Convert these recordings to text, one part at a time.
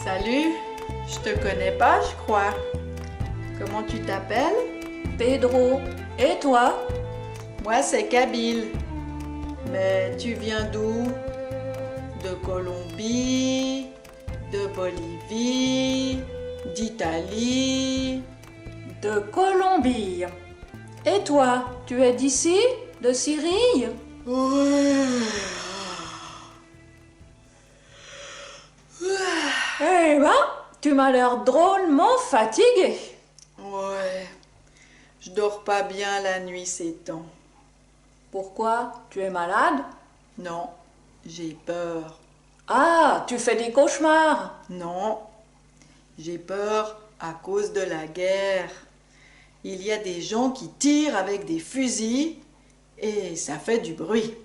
Salut, je te connais pas, je crois. Comment tu t'appelles? Pedro, et toi? Moi, c'est Kabyle. Mais tu viens d'où? De Colombie, de Bolivie, d'Italie. De Colombie. Et toi, tu es d'ici? De Syrie? Ouais. Eh ben, tu m'as l'air drôlement fatigué. Ouais. Je dors pas bien la nuit ces temps. Pourquoi? Tu es malade? Non, j'ai peur. Ah, tu fais des cauchemars. Non, j'ai peur à cause de la guerre. Il y a des gens qui tirent avec des fusils et ça fait du bruit.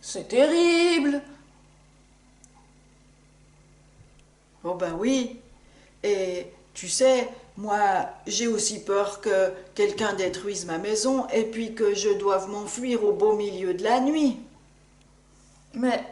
C'est terrible. Oh ben oui. Et tu sais, moi, j'ai aussi peur que quelqu'un détruise ma maison et puis que je doive m'enfuir au beau milieu de la nuit. Mais,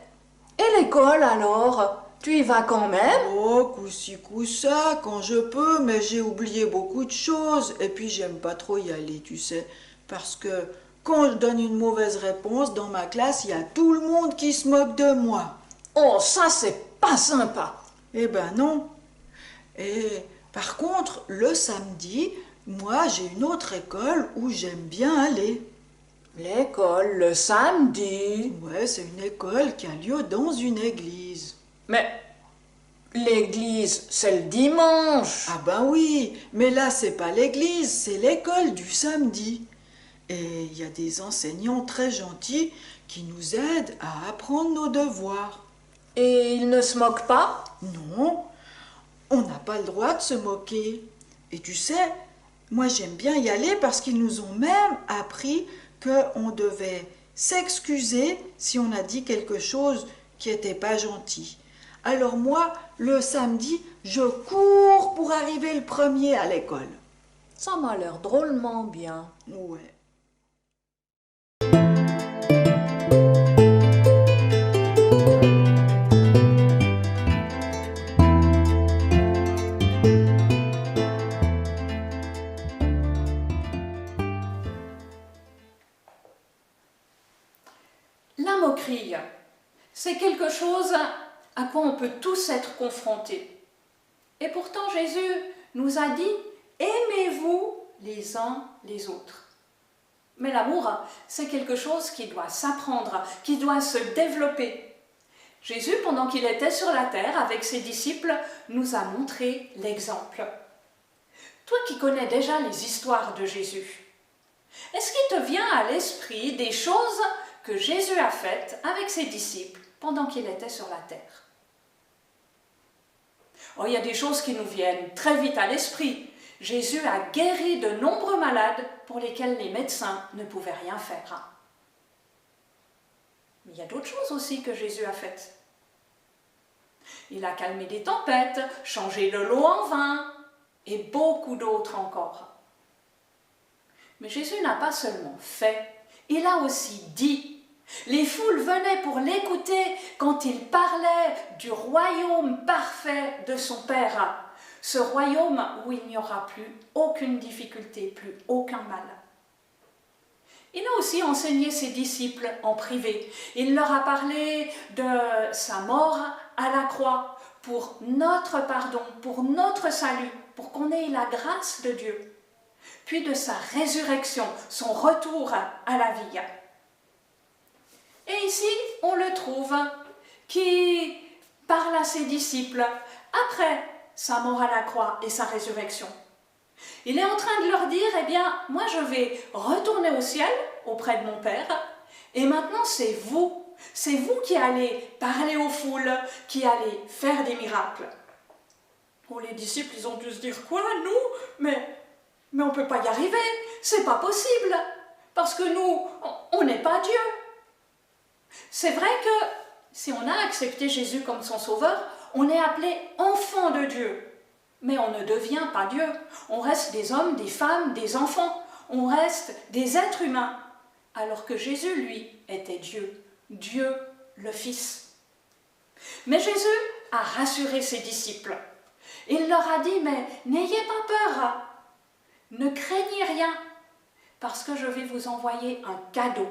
et l'école alors? Tu y vas quand même? Oh, coup-ci, coup-ça, quand je peux, mais j'ai oublié beaucoup de choses. Et puis, j'aime pas trop y aller, tu sais. Parce que quand je donne une mauvaise réponse dans ma classe, il y a tout le monde qui se moque de moi. Oh, ça c'est pas sympa. Eh ben non. Et par contre, le samedi, moi, j'ai une autre école où j'aime bien aller. L'école, le samedi. Ouais, c'est une école qui a lieu dans une église. Mais l'église, c'est le dimanche. Ah ben oui, mais là, c'est pas l'église, c'est l'école du samedi. Et il y a des enseignants très gentils qui nous aident à apprendre nos devoirs. Et ils ne se moquent pas? Non, on n'a pas le droit de se moquer. Et tu sais, moi j'aime bien y aller parce qu'ils nous ont même appris qu'on devait s'excuser si on a dit quelque chose qui n'était pas gentil. Alors moi, le samedi, je cours pour arriver le premier à l'école. Ça m'a l'air drôlement bien. Ouais. La moquerie, c'est quelque chose à quoi on peut tous être confrontés. Et pourtant Jésus nous a dit « Aimez-vous les uns les autres ». Mais l'amour, c'est quelque chose qui doit s'apprendre, qui doit se développer. Jésus, pendant qu'il était sur la terre avec ses disciples, nous a montré l'exemple. Toi qui connais déjà les histoires de Jésus, est-ce qu'il te vient à l'esprit des choses que Jésus a faites avec ses disciples pendant qu'il était sur la terre? Oh, il y a des choses qui nous viennent très vite à l'esprit. Jésus a guéri de nombreux malades pour lesquels les médecins ne pouvaient rien faire. Mais il y a d'autres choses aussi que Jésus a faites. Il a calmé des tempêtes, changé de l'eau en vin, et beaucoup d'autres encore. Mais Jésus n'a pas seulement fait, il a aussi dit. Les foules venaient pour l'écouter quand il parlait du royaume parfait de son Père. Ce royaume où il n'y aura plus aucune difficulté, plus aucun mal. Il a aussi enseigné ses disciples en privé. Il leur a parlé de sa mort à la croix pour notre pardon, pour notre salut, pour qu'on ait la grâce de Dieu. Puis de sa résurrection, son retour à la vie. Et ici, on le trouve qui parle à ses disciples après sa mort à la croix et sa résurrection. Il est en train de leur dire, eh bien, moi je vais retourner au ciel auprès de mon Père, et maintenant c'est vous qui allez parler aux foules, qui allez faire des miracles. Oh, les disciples, ils ont dû se dire, quoi, nous? Mais on ne peut pas y arriver, c'est pas possible, parce que nous, on n'est pas Dieu. C'est vrai que si on a accepté Jésus comme son sauveur, on est appelé enfant de Dieu. Mais on ne devient pas Dieu. On reste des hommes, des femmes, des enfants. On reste des êtres humains. Alors que Jésus, lui, était Dieu. Dieu le Fils. Mais Jésus a rassuré ses disciples Il leur a dit, mais n'ayez pas peur, ne craignez rien, parce que je vais vous envoyer un cadeau.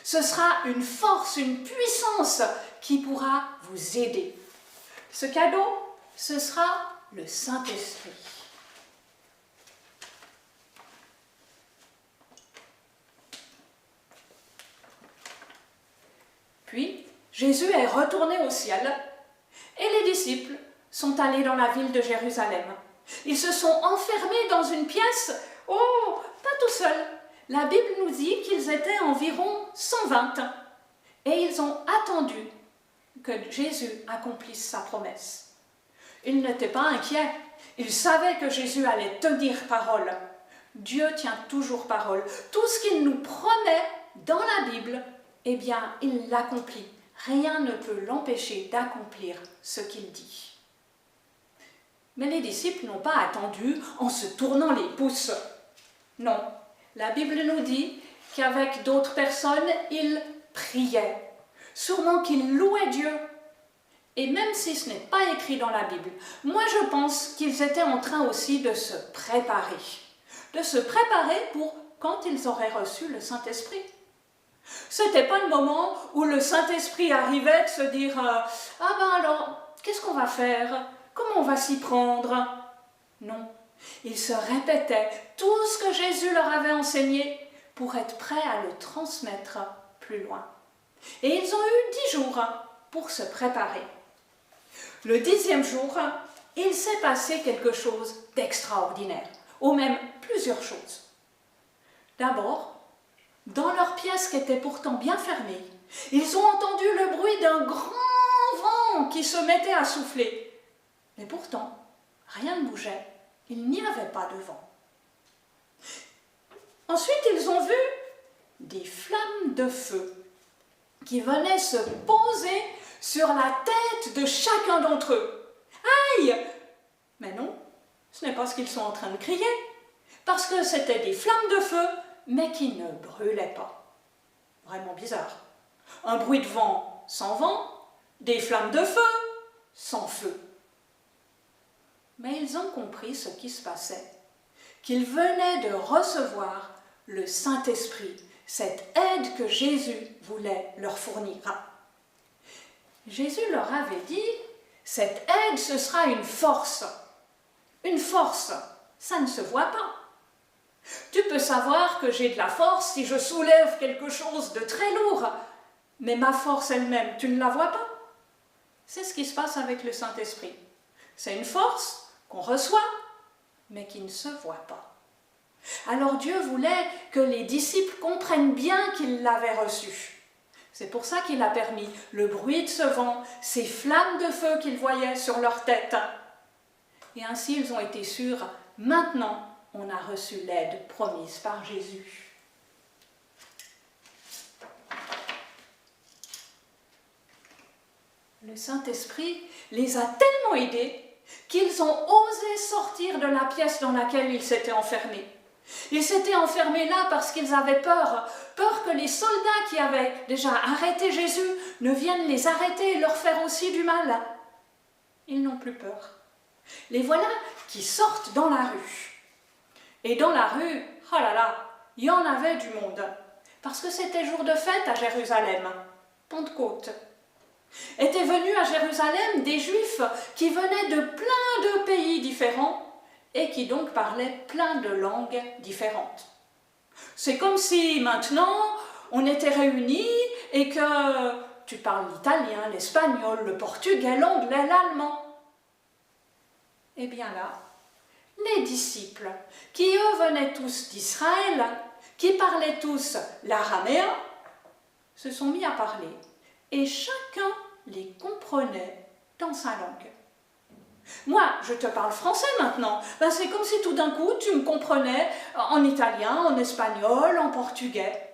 Ce sera une force, une puissance qui pourra vous aider. Ce cadeau, ce sera le Saint-Esprit. Puis, Jésus est retourné au ciel et les disciples sont allés dans la ville de Jérusalem. Ils se sont enfermés dans une pièce, pas tout seuls. La Bible nous dit qu'ils étaient environ 120 et ils ont attendu que Jésus accomplisse sa promesse. Ils n'étaient pas inquiets, ils savaient que Jésus allait tenir parole. Dieu tient toujours parole. Tout ce qu'il nous promet dans la Bible, eh bien, il l'accomplit. Rien ne peut l'empêcher d'accomplir ce qu'il dit. Mais les disciples n'ont pas attendu en se tournant les pouces. Non, la Bible nous dit qu'avec d'autres personnes, ils priaient. Sûrement qu'ils louaient Dieu. Et même si ce n'est pas écrit dans la Bible, moi je pense qu'ils étaient en train aussi de se préparer. De se préparer pour quand ils auraient reçu le Saint-Esprit. C'était pas le moment où le Saint-Esprit arrivait de se dire « Ah ben alors, qu'est-ce qu'on va faire? Comment on va s'y prendre ?» Non, ils se répétaient tout ce que Jésus leur avait enseigné pour être prêts à le transmettre plus loin. Et ils ont eu 10 jours pour se préparer. Le 10e jour, il s'est passé quelque chose d'extraordinaire, ou même plusieurs choses. D'abord, dans leur pièce qui était pourtant bien fermée, ils ont entendu le bruit d'un grand vent qui se mettait à souffler. Mais pourtant, rien ne bougeait, il n'y avait pas de vent. Ensuite, ils ont vu des flammes de feu qui venaient se poser sur la tête de chacun d'entre eux. Aïe! Mais non, ce n'est pas ce qu'ils sont en train de crier, parce que c'était des flammes de feu, mais qui ne brûlaient pas. Vraiment bizarre. Un bruit de vent sans vent, des flammes de feu sans feu. Mais ils ont compris ce qui se passait, qu'ils venaient de recevoir le Saint-Esprit, cette aide que Jésus voulait leur fournir. Jésus leur avait dit, cette aide, ce sera une force. Une force, ça ne se voit pas. Tu peux savoir que j'ai de la force si je soulève quelque chose de très lourd, mais ma force elle-même, tu ne la vois pas. C'est ce qui se passe avec le Saint-Esprit. C'est une force qu'on reçoit, mais qui ne se voit pas. Alors Dieu voulait que les disciples comprennent bien qu'ils l'avaient reçu. C'est pour ça qu'il a permis le bruit de ce vent, ces flammes de feu qu'ils voyaient sur leur tête. Et ainsi ils ont été sûrs, maintenant on a reçu l'aide promise par Jésus. Le Saint-Esprit les a tellement aidés qu'ils ont osé sortir de la pièce dans laquelle ils s'étaient enfermés. Ils s'étaient enfermés là parce qu'ils avaient peur que les soldats qui avaient déjà arrêté Jésus ne viennent les arrêter et leur faire aussi du mal. Ils n'ont plus peur. Les voilà qui sortent dans la rue. Et dans la rue, oh là là, il y en avait du monde, parce que c'était jour de fête à Jérusalem, Pentecôte. Étaient venus à Jérusalem des Juifs qui venaient de plein de pays différents, et qui donc parlaient plein de langues différentes. C'est comme si maintenant on était réunis et que tu parles l'italien, l'espagnol, le portugais, l'anglais, l'allemand. Eh bien là, les disciples, qui eux venaient tous d'Israël, qui parlaient tous l'araméen, se sont mis à parler et chacun les comprenait dans sa langue. Moi, je te parle français maintenant. C'est comme si tout d'un coup, tu me comprenais en italien, en espagnol, en portugais.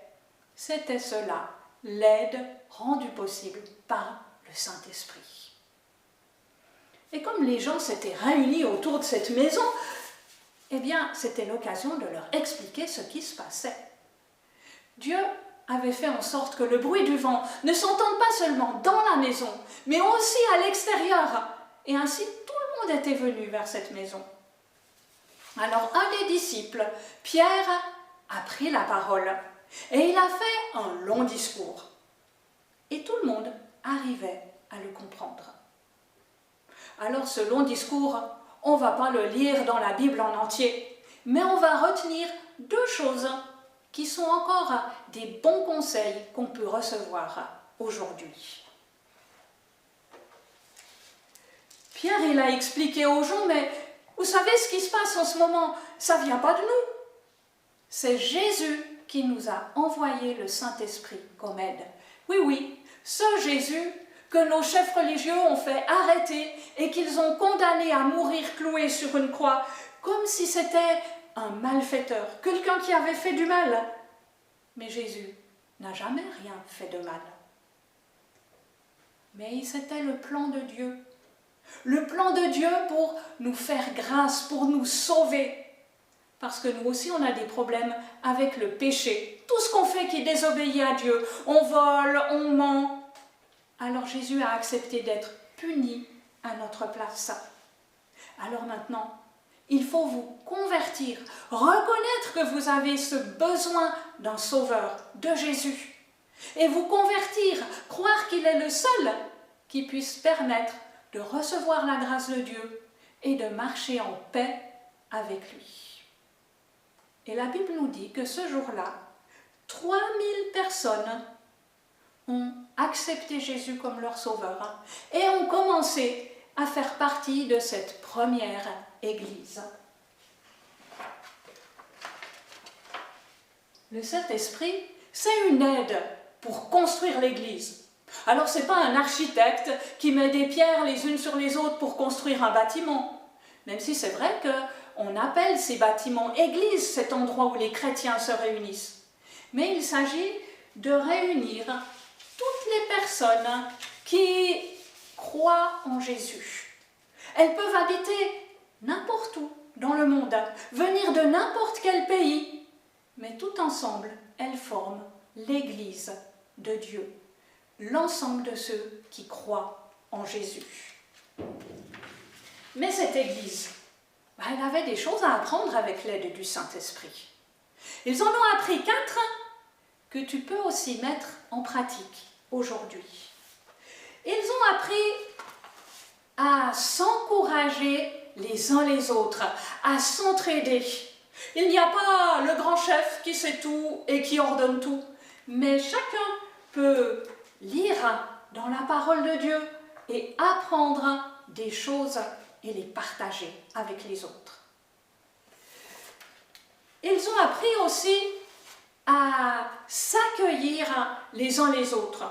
C'était cela, l'aide rendue possible par le Saint-Esprit. Et comme les gens s'étaient réunis autour de cette maison, eh bien, c'était l'occasion de leur expliquer ce qui se passait. Dieu avait fait en sorte que le bruit du vent ne s'entende pas seulement dans la maison, mais aussi à l'extérieur. Et ainsi, tout le monde était venu vers cette maison. Alors un des disciples, Pierre, a pris la parole et il a fait un long discours. Et tout le monde arrivait à le comprendre. Alors ce long discours, on ne va pas le lire dans la Bible en entier, mais on va retenir 2 choses qui sont encore des bons conseils qu'on peut recevoir aujourd'hui. Pierre, il a expliqué aux gens, mais vous savez ce qui se passe en ce moment, ça ne vient pas de nous. C'est Jésus qui nous a envoyé le Saint-Esprit comme aide. Oui, oui, ce Jésus que nos chefs religieux ont fait arrêter et qu'ils ont condamné à mourir cloué sur une croix, comme si c'était un malfaiteur, quelqu'un qui avait fait du mal. Mais Jésus n'a jamais rien fait de mal. Mais c'était le plan de Dieu. Le plan de Dieu pour nous faire grâce, pour nous sauver. Parce que nous aussi, on a des problèmes avec le péché. Tout ce qu'on fait qui désobéit à Dieu, on vole, on ment. Alors Jésus a accepté d'être puni à notre place. Alors maintenant, il faut vous convertir, reconnaître que vous avez ce besoin d'un sauveur, de Jésus. Et vous convertir, croire qu'il est le seul qui puisse permettre de recevoir la grâce de Dieu et de marcher en paix avec lui. Et la Bible nous dit que ce jour-là, 3000 personnes ont accepté Jésus comme leur sauveur et ont commencé à faire partie de cette première église. Le Saint-Esprit, c'est une aide pour construire l'église. Alors ce n'est pas un architecte qui met des pierres les unes sur les autres pour construire un bâtiment, même si c'est vrai qu'on appelle ces bâtiments églises, cet endroit où les chrétiens se réunissent. Mais il s'agit de réunir toutes les personnes qui croient en Jésus. Elles peuvent habiter n'importe où dans le monde, venir de n'importe quel pays, mais tout ensemble, elles forment l'Église de Dieu, l'ensemble de ceux qui croient en Jésus. Mais cette Église, elle avait des choses à apprendre avec l'aide du Saint-Esprit. Ils en ont appris 4 que tu peux aussi mettre en pratique aujourd'hui. Ils ont appris à s'encourager les uns les autres, à s'entraider. Il n'y a pas le grand chef qui sait tout et qui ordonne tout, mais chacun peut lire dans la parole de Dieu et apprendre des choses et les partager avec les autres. Ils ont appris aussi à s'accueillir les uns les autres.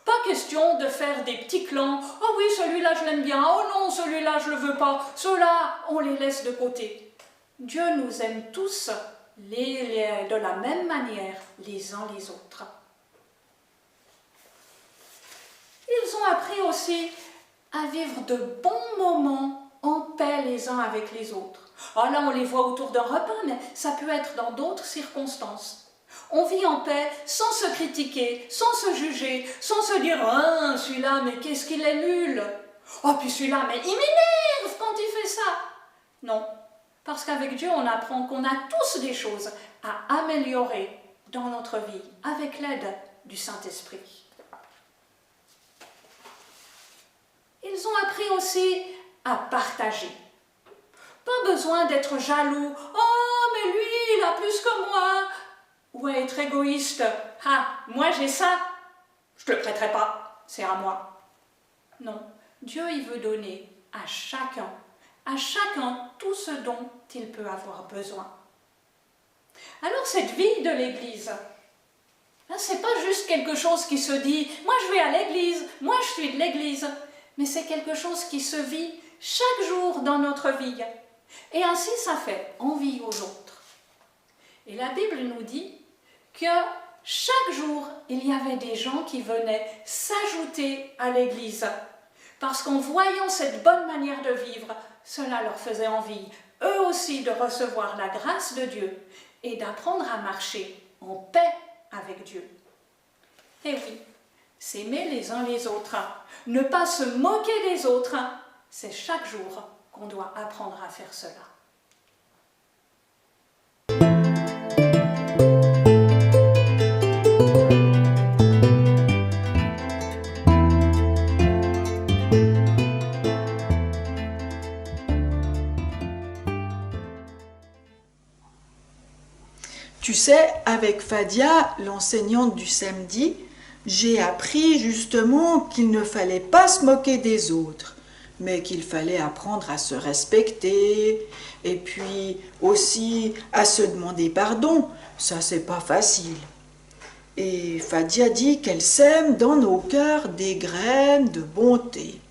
Pas question de faire des petits clans. « Oh oui, celui-là je l'aime bien. Oh non, celui-là je ne le veux pas. Ceux-là, on les laisse de côté. » Dieu nous aime tous de la même manière, les uns les autres. Ils ont appris aussi à vivre de bons moments en paix les uns avec les autres. Ah là, on les voit autour d'un repas, mais ça peut être dans d'autres circonstances. On vit en paix sans se critiquer, sans se juger, sans se dire « Ah, celui-là, mais qu'est-ce qu'il est nul !»« Oh, puis celui-là, mais il m'énerve quand il fait ça !» Non, parce qu'avec Dieu, on apprend qu'on a tous des choses à améliorer dans notre vie avec l'aide du Saint-Esprit. Ils ont appris aussi à partager. Pas besoin d'être jaloux. « Oh, mais lui, il a plus que moi !» Ou à être égoïste. « Ah, moi j'ai ça, je te le prêterai pas, c'est à moi. » Non, Dieu il veut donner à chacun tout ce dont il peut avoir besoin. Alors cette vie de l'Église, c'est pas juste quelque chose qui se dit « moi je vais à l'Église, moi je suis de l'Église », mais c'est quelque chose qui se vit chaque jour dans notre vie. Et ainsi ça fait envie aux autres. Et la Bible nous dit que chaque jour, il y avait des gens qui venaient s'ajouter à l'Église. Parce qu'en voyant cette bonne manière de vivre, cela leur faisait envie, eux aussi, de recevoir la grâce de Dieu et d'apprendre à marcher en paix avec Dieu. Et oui, s'aimer les uns les autres, ne pas se moquer des autres, c'est chaque jour qu'on doit apprendre à faire cela. Tu sais, avec Fadia, l'enseignante du samedi, j'ai appris justement qu'il ne fallait pas se moquer des autres, mais qu'il fallait apprendre à se respecter et puis aussi à se demander pardon. Ça, c'est pas facile. Et Fadia dit qu'elle sème dans nos cœurs des graines de bonté.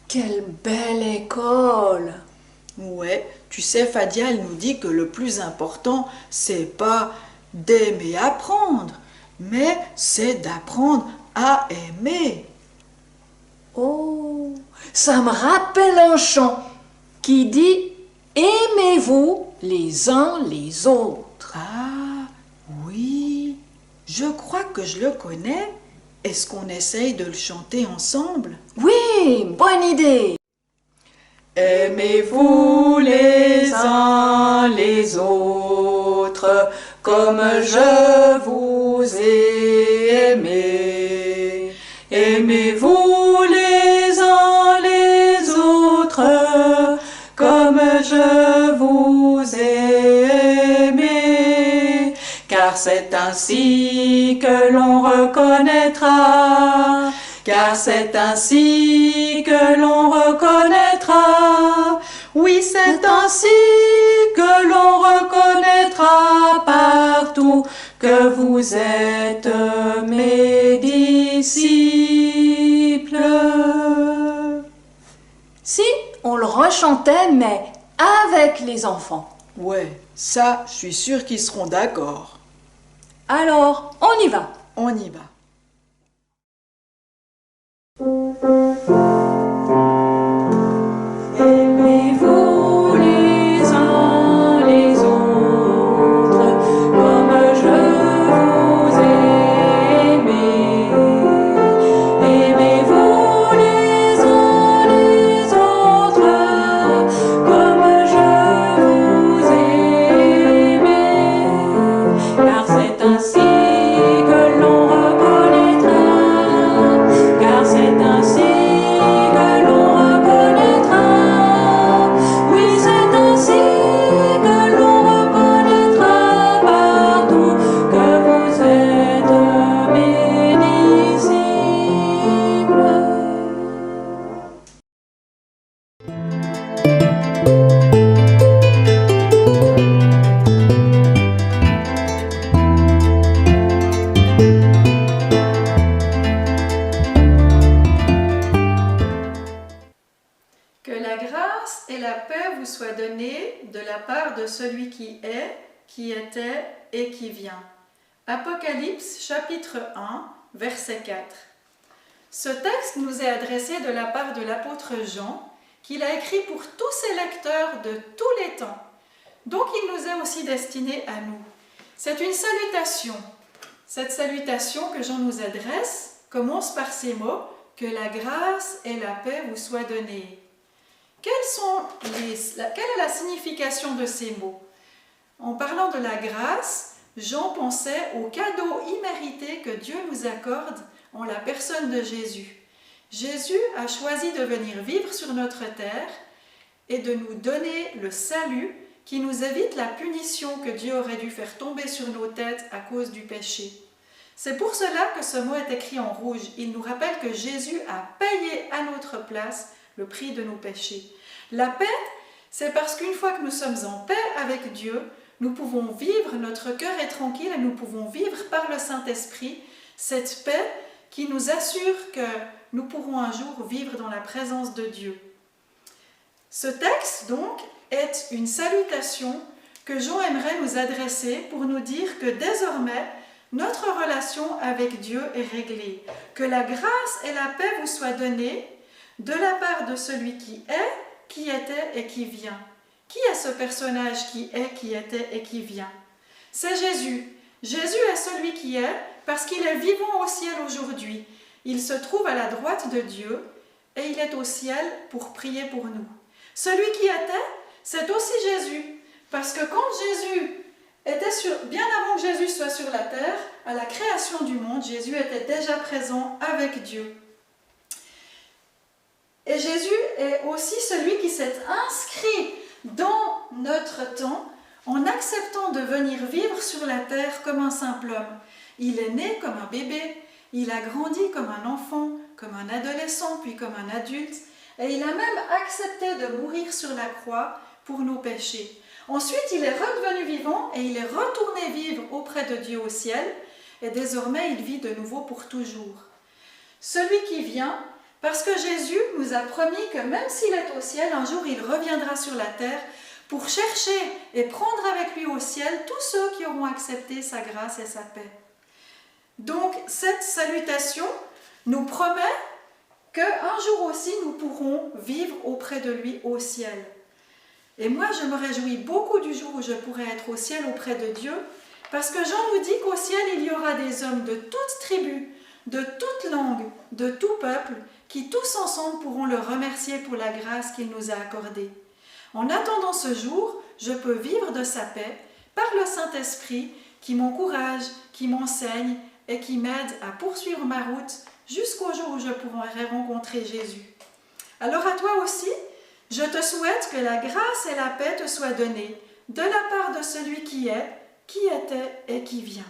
Quelle belle école! Ouais, tu sais, Fadia, elle nous dit que le plus important, c'est pas d'aimer apprendre, mais c'est d'apprendre à aimer. Oh, ça me rappelle un chant qui dit « Aimez-vous les uns les autres ». Ah, oui, je crois que je le connais. Est-ce qu'on essaye de le chanter ensemble? Oui, bonne idée. Aimez-vous les uns les autres comme je vous ai aimé. Aimez-vous les uns les autres comme je vous ai aimé. Car c'est ainsi que l'on reconnaîtra. Car c'est ainsi que l'on reconnaîtra. Oui, c'est ainsi que l'on reconnaîtra partout que vous êtes mes disciples. Si, on le rechantait, mais avec les enfants. Ouais, ça, je suis sûre qu'ils seront d'accord. Alors, on y va. On y va. Aimez-vous les uns les autres comme je vous ai aimé. Aimez-vous les uns les autres comme je vous ai aimé. Car c'est ainsi que l'on reconnaîtra. Car c'est ainsi que l'on reconnaîtra. Oui, c'est ainsi que l'on reconnaîtra partout que vous êtes mes disciples. Que la grâce et la paix vous soient données de la part de celui qui est, qui était et qui vient. Apocalypse chapitre 1, verset 4. Ce texte nous est adressé de la part de l'apôtre Jean, qu'il a écrit pour tous ses lecteurs de tous les temps. Donc il nous est aussi destiné à nous. C'est une salutation. Cette salutation que Jean nous adresse commence par ces mots « Que la grâce et la paix vous soient données ». Quelle est la signification de ces mots? En parlant de la grâce, Jean pensait au cadeau immérité que Dieu nous accorde en la personne de Jésus. Jésus a choisi de venir vivre sur notre terre et de nous donner le salut qui nous évite la punition que Dieu aurait dû faire tomber sur nos têtes à cause du péché. C'est pour cela que ce mot est écrit en rouge. Il nous rappelle que Jésus a payé à notre place le prix de nos péchés. La paix, c'est parce qu'une fois que nous sommes en paix avec Dieu, nous pouvons vivre, notre cœur est tranquille et nous pouvons vivre par le Saint-Esprit cette paix qui nous assure que nous pourrons un jour vivre dans la présence de Dieu. Ce texte, donc, est une salutation que Jean aimerait nous adresser pour nous dire que désormais, notre relation avec Dieu est réglée, que la grâce et la paix vous soient données de la part de celui qui est, qui était et qui vient. Qui est ce personnage qui est, qui était et qui vient? C'est Jésus. Jésus est celui qui est parce qu'il est vivant au ciel aujourd'hui. Il se trouve à la droite de Dieu et il est au ciel pour prier pour nous. Celui qui était, c'est aussi Jésus. Parce que quand Jésus était bien avant que Jésus soit sur la terre, à la création du monde, Jésus était déjà présent avec Dieu. Et Jésus est aussi celui qui s'est inscrit dans notre temps en acceptant de venir vivre sur la terre comme un simple homme. Il est né comme un bébé, il a grandi comme un enfant, comme un adolescent, puis comme un adulte, et il a même accepté de mourir sur la croix pour nos péchés. Ensuite, il est redevenu vivant et il est retourné vivre auprès de Dieu au ciel, et désormais il vit de nouveau pour toujours. Celui qui vient, parce que Jésus nous a promis que même s'il est au ciel, un jour il reviendra sur la terre pour chercher et prendre avec lui au ciel tous ceux qui auront accepté sa grâce et sa paix. Donc cette salutation nous promet qu'un jour aussi nous pourrons vivre auprès de lui au ciel. Et moi je me réjouis beaucoup du jour où je pourrai être au ciel auprès de Dieu, parce que Jean nous dit qu'au ciel il y aura des hommes de toutes tribus, de toutes langues, de tout peuple, qui tous ensemble pourront le remercier pour la grâce qu'il nous a accordée. En attendant ce jour, je peux vivre de sa paix par le Saint-Esprit qui m'encourage, qui m'enseigne et qui m'aide à poursuivre ma route jusqu'au jour où je pourrai rencontrer Jésus. Alors à toi aussi, je te souhaite que la grâce et la paix te soient données de la part de celui qui est, qui était et qui vient.